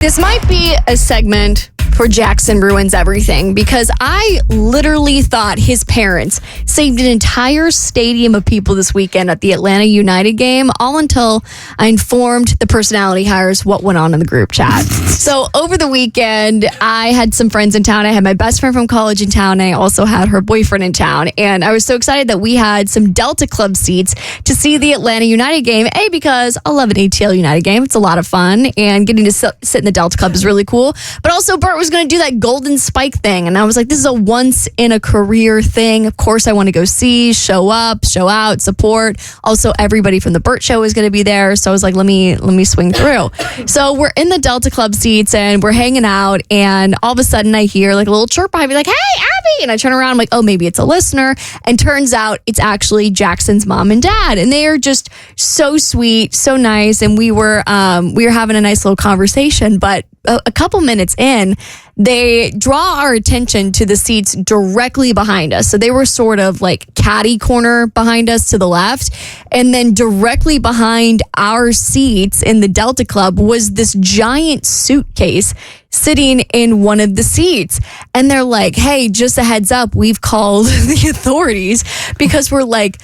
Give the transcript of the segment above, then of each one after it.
This might be a segment for Jackson Ruins Everything because I literally thought his parents saved an entire stadium of people this weekend at the Atlanta United game, all until I informed the personality hires what went on in the group chat. So over the weekend, I had some friends in town. I had my best friend from college in town. And I also had her boyfriend in town. And I was so excited that we had some Delta Club seats to see the Atlanta United game. A, because I love an ATL United game. It's a lot of fun. And getting to sit in the Delta Club is really cool. But also, Bert was going to do that golden spike thing. And I was like, this is a once in a career thing. Of course, I want to go see, show up, show out, support. Also, everybody from the Bert show is going to be there. So I was like, let me swing through. So we're in the Delta Club seats and we're hanging out. And all of a sudden I hear like a little chirp behind me, like, hey, Abby. And I turn around, I'm like, oh, maybe it's a listener. And turns out it's actually Jackson's mom and dad. And they are just so sweet, so nice. And we were having a nice little conversation. But a couple minutes in, they draw our attention to the seats directly behind us. So they were sort of like caddy corner behind us to the left. And then directly behind our seats in the Delta Club was this giant suitcase sitting in one of the seats. And they're like, hey, just a heads up, we've called the authorities because we're like,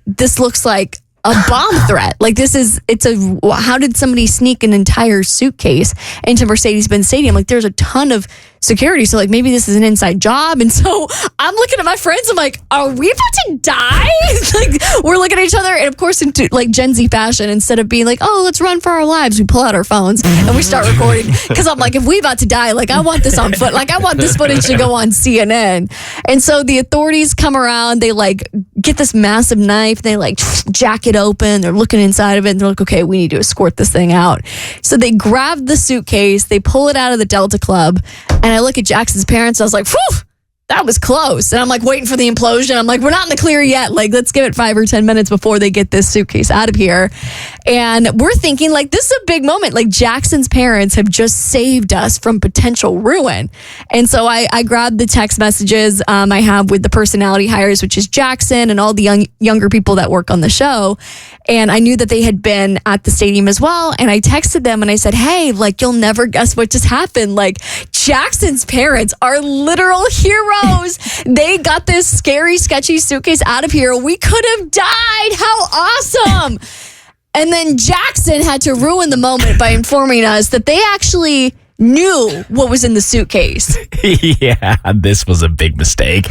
this looks like a bomb threat. Like how did somebody sneak an entire suitcase into Mercedes-Benz Stadium? Like there's a ton of security. So like maybe this is an inside job. And so I'm looking at my friends. I'm like, are we about to die? Like we're looking at each other. And of course, into like Gen Z fashion, instead of being like, oh, let's run for our lives, we pull out our phones and we start recording. Cause I'm like, if we about to die, like I want this on foot. Like I want this footage to go on CNN. And so the authorities come around, they like get this massive knife. They like jack it open. They're looking inside of it. And they're like, okay, we need to escort this thing out. So they grab the suitcase, they pull it out of the Delta Club. And I look at Jackson's parents, I was like, whew, that was close. And I'm like waiting for the implosion. I'm like, we're not in the clear yet. Like, let's give it 5 or 10 minutes before they get this suitcase out of here. And we're thinking like, this is a big moment. Like Jackson's parents have just saved us from potential ruin. And so I grabbed the text messages I have with the personality hires, which is Jackson and all the younger people that work on the show. And I knew that they had been at the stadium as well. And I texted them and I said, hey, like, you'll never guess what just happened. Like, Jackson's parents are literal heroes. They got this scary, sketchy suitcase out of here. We could have died. How awesome. And then Jackson had to ruin the moment by informing us that they actually knew what was in the suitcase. Yeah, this was a big mistake.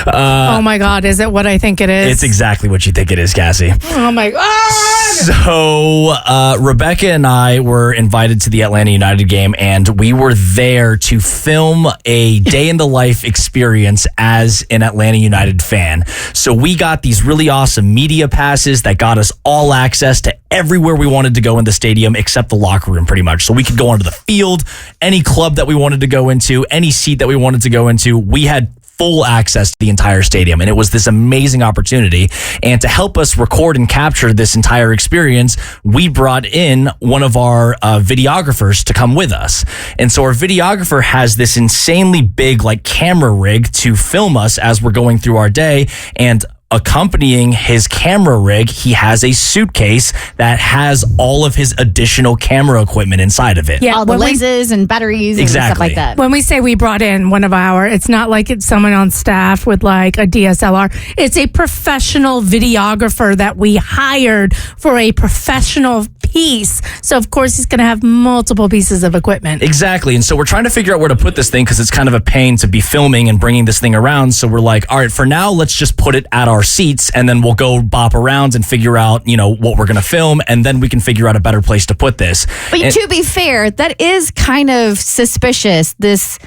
Oh my God, is it what I think it is? It's exactly what you think it is, Cassie. Oh my God. So, Rebecca and I were invited to the Atlanta United game, and we were there to film a day in the life experience as an Atlanta United fan. So we got these really awesome media passes that got us all access to everywhere we wanted to go in the stadium except the locker room, pretty much. So we could go onto the field, any club that we wanted to go into, any seat that we wanted to go into. We had full access to the entire stadium, and it was this amazing opportunity. And to help us record and capture this entire experience, we brought in one of our videographers to come with us. And so our videographer has this insanely big like camera rig to film us as we're going through our day. And accompanying his camera rig, he has a suitcase that has all of his additional camera equipment inside of it. Yeah, all the lenses and batteries and stuff like that. When we say we brought in one of our, it's not like it's someone on staff with like a DSLR. It's a professional videographer that we hired for a professional piece. So of course he's going to have multiple pieces of equipment. Exactly. And so we're trying to figure out where to put this thing because it's kind of a pain to be filming and bringing this thing around. So we're like, all right, for now, let's just put it at our seats and then we'll go bop around and figure out, what we're going to film. And then we can figure out a better place to put this. But to be fair, that is kind of suspicious. This,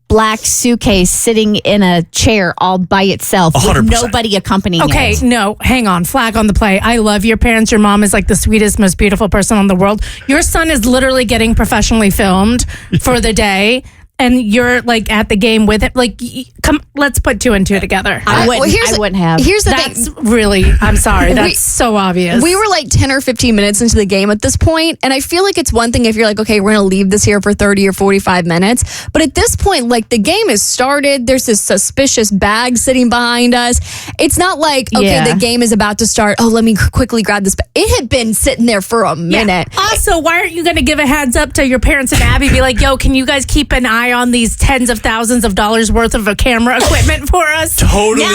black suitcase sitting in a chair all by itself 100%. With nobody accompanying it. Okay, no, hang on. Flag on the play. I love your parents. Your mom is like the sweetest, most beautiful person in the world. Your son is literally getting professionally filmed for the day. and you're like at the game with it, like, come, let's put two and two together. I wouldn't have. Here's the That's thing. really, I'm sorry, that's so obvious. We were like 10 or 15 minutes into the game at this point, and I feel like it's one thing if you're like, okay, we're going to leave this here for 30 or 45 minutes. But at this point, like, the game is started. There's this suspicious bag sitting behind us. It's not like, okay, the game is about to start. Oh, let me quickly grab this. It had been sitting there for a minute. Yeah. Also, why aren't you going to give a heads up to your parents and Abby? Be like, yo, can you guys keep an eye on these tens of thousands of dollars worth of camera equipment for us? Totally.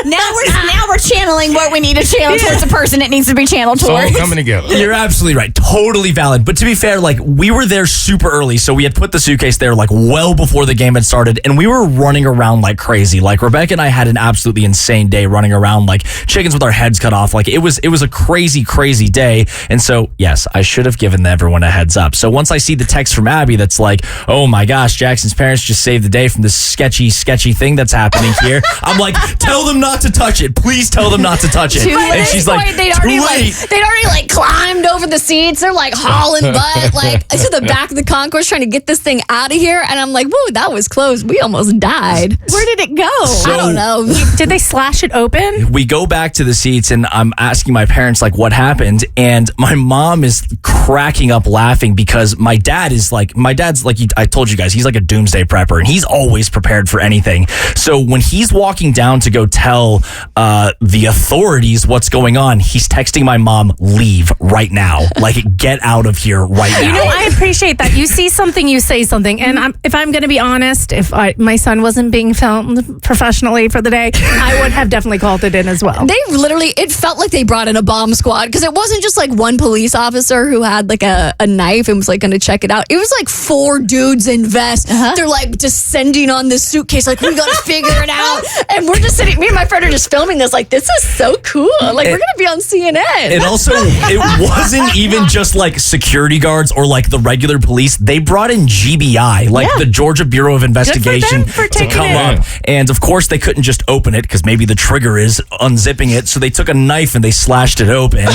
Now we're channeling what we need to channel towards the person it needs to be channeled It's all towards. coming together. You're absolutely right. Totally valid. But to be fair, like, we were there super early, so we had put the suitcase there like well before the game had started, and we were running around like crazy. Like, Rebecca and I had an absolutely insane day running around like chickens with our heads cut off. Like, it was a crazy, crazy day. And so, yes, I should have given everyone a heads up. So once I see the text from Abby that's like, oh my gosh, Jackson's parents just saved the day from this sketchy thing that's happening here, I'm like, tell them not to touch it. Please tell them not to touch it. But And at she's this like, point, they'd too already late. climbed over the seats. They're like hauling butt like to the back of the concourse trying to get this thing out of here. And I'm like, whoa, that was close. We almost died. Where did it go? I don't know. Did they slash it open? We go back to the seats and I'm asking my parents like what happened, and my mom is cracking up laughing because my dad's like I told you guys, he's like a doomsday prepper and he's always prepared for anything. So when he's walking down to go tell the authorities what's going on, he's texting my mom, leave right now, like get out of here right now. You know, I appreciate that. You see something, you say something. And if I'm going to be honest, if my son wasn't being filmed professionally for the day, I would have definitely called it in as well. It felt like they brought in a bomb squad because it wasn't just like one police officer who had like a knife and was like going to check it out. It was like 4 dudes in vests. They're like descending on this suitcase, like we got to figure it out. And we're just sitting, me and my friend are just filming this, like, this is so cool. Like, we're going to be on CNN. And also, it wasn't even just like security guards or like the regular police. They brought in GBI, like the Georgia Bureau of Investigation, for to taking come it. up. And of course, they couldn't just open it because maybe the trigger is unzipping it. So they took a knife and they slashed it open.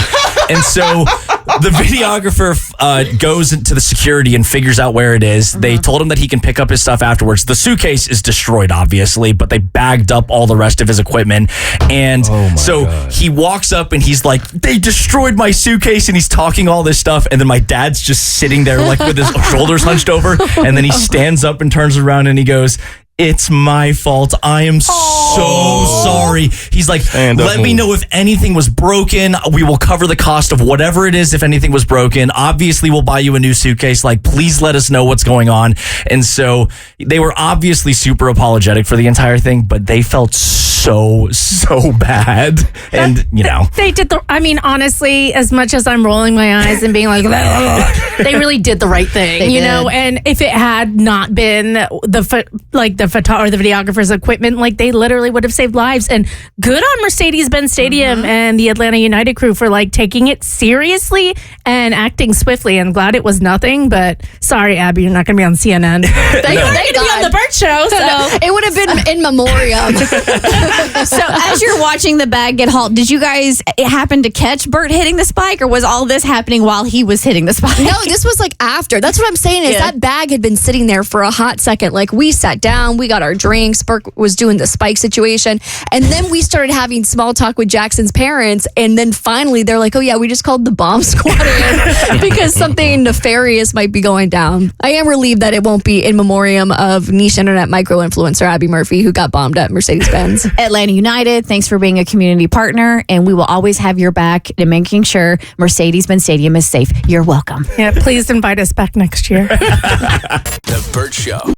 And so the videographer goes into the security and figures out where it is. They told him that he can pick up his stuff afterwards. The suitcase is destroyed, obviously, but they bagged up all the rest of his equipment. And so he walks up and he's like, they destroyed my suitcase, and he's talking all this stuff. And then my dad's just sitting there like with his shoulders hunched over. And then he stands up and turns around and he goes, it's my fault. I am so sorry. He's like, let me know if anything was broken. We will cover the cost of whatever it is if anything was broken. Obviously, we'll buy you a new suitcase. Like, please let us know what's going on. And so they were obviously super apologetic for the entire thing, but they felt so bad. And, you know. They did honestly, as much as I'm rolling my eyes and being like, they really did the right thing, you know? And if it had not been the videographer's equipment, like, they literally would have saved lives. And good on Mercedes-Benz Stadium and the Atlanta United crew for like taking it seriously and acting swiftly. And glad it was nothing, but sorry, Abby, you're not going to be on CNN. You're going to be on the Bert Show. So it would have been in memoriam. So as you're watching the bag get hauled, did you guys happen to catch Bert hitting the spike, or was all this happening while he was hitting the spike? No, this was like after. That's what I'm saying is that bag had been sitting there for a hot second. Like, we sat down, we got our drinks, Bert was doing the spike situation, and then we started having small talk with Jackson's parents, and then finally they're like, oh yeah, we just called the bomb squad in because something nefarious might be going down. I am relieved that it won't be in memoriam of niche internet micro-influencer Abby Murphy, who got bombed at Mercedes-Benz. Atlanta United, thanks for being a community partner, and we will always have your back in making sure Mercedes-Benz Stadium is safe. You're welcome. yeah, please invite us back next year. The Bert Show.